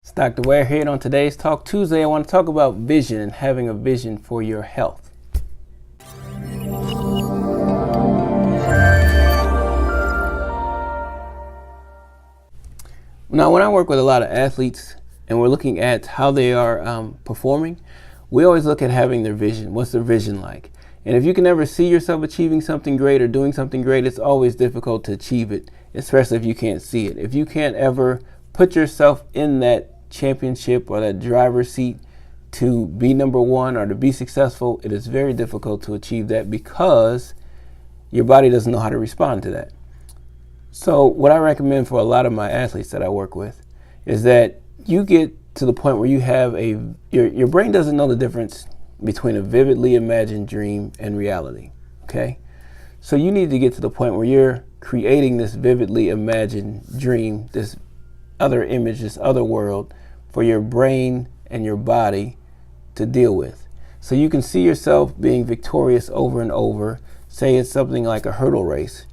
It's Dr. Ware here, and on today's Talk Tuesday, I want to talk about vision and having a vision for your health. Now, when I work with a lot of athletes and we're looking at how they are performing, we always look at having their vision. What's their vision like? And if you can never see yourself achieving something great or doing something great, it's always difficult to achieve it, especially if you can't see it. If you can't ever put yourself in that championship or that driver's seat to be number one or to be successful, it is very difficult to achieve that because your body doesn't know how to respond to that. So what I recommend for a lot of my athletes that I work with is that you get to the point where you have your brain doesn't know the difference between a vividly imagined dream and reality. Okay? So you need to get to the point where you're creating this vividly imagined dream, this other image, this other world for your brain and your body to deal with. So you can see yourself being victorious over and over. Say it's something like a hurdle race.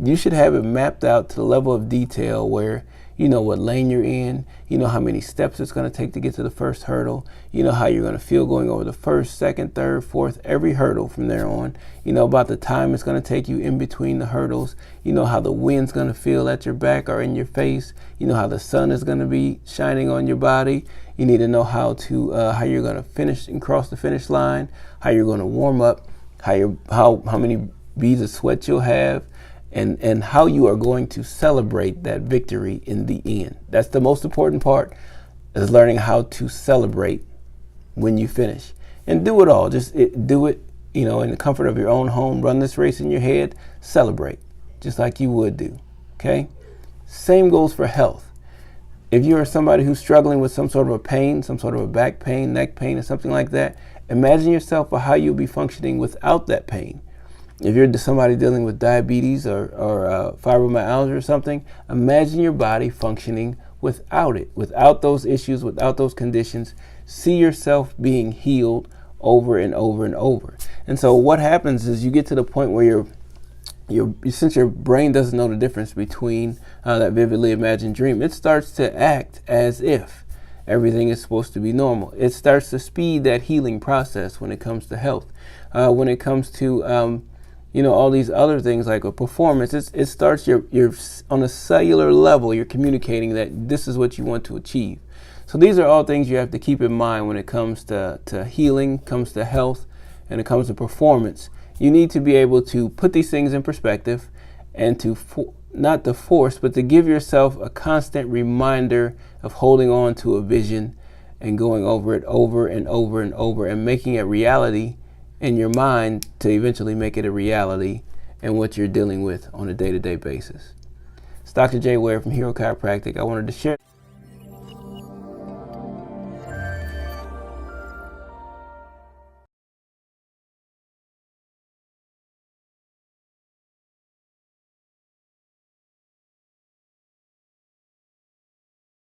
You should have it mapped out to the level of detail where you know what lane you're in, you know how many steps it's going to take to get to the first hurdle, you know how you're going to feel going over the first, second, third, fourth, every hurdle from there on, you know about the time it's going to take you in between the hurdles, you know how the wind's going to feel at your back or in your face, you know how the sun is going to be shining on your body. You need to know how you're going to finish and cross the finish line, how you're going to warm up, how many beads of sweat you'll have, and how you are going to celebrate that victory in the end. That's the most important part, is learning how to celebrate when you finish. And do it all. Do it, in the comfort of your own home. Run this race in your head. Celebrate, just like you would do. Okay? Same goes for health. If you are somebody who's struggling with some sort of a pain, some sort of a back pain, neck pain, or something like that, imagine yourself or how you'll be functioning without that pain. If you're somebody dealing with diabetes or fibromyalgia or something, imagine your body functioning without it, without those issues, without those conditions. See yourself being healed over and over and over. And so what happens is you get to the point where since your brain doesn't know the difference between that vividly imagined dream, it starts to act as if everything is supposed to be normal. It starts to speed that healing process when it comes to health. When it comes to all these other things like a performance, it starts you're on a cellular level, you're communicating that this is what you want to achieve. So these are all things you have to keep in mind when it comes to healing, comes to health, and it comes to performance. You need to be able to put these things in perspective and not to force, but to give yourself a constant reminder of holding on to a vision and going over it over and over and over and making it reality in your mind to eventually make it a reality in what you're dealing with on a day-to-day basis. It's Dr. J. Ware from Hero Chiropractic. I wanted to share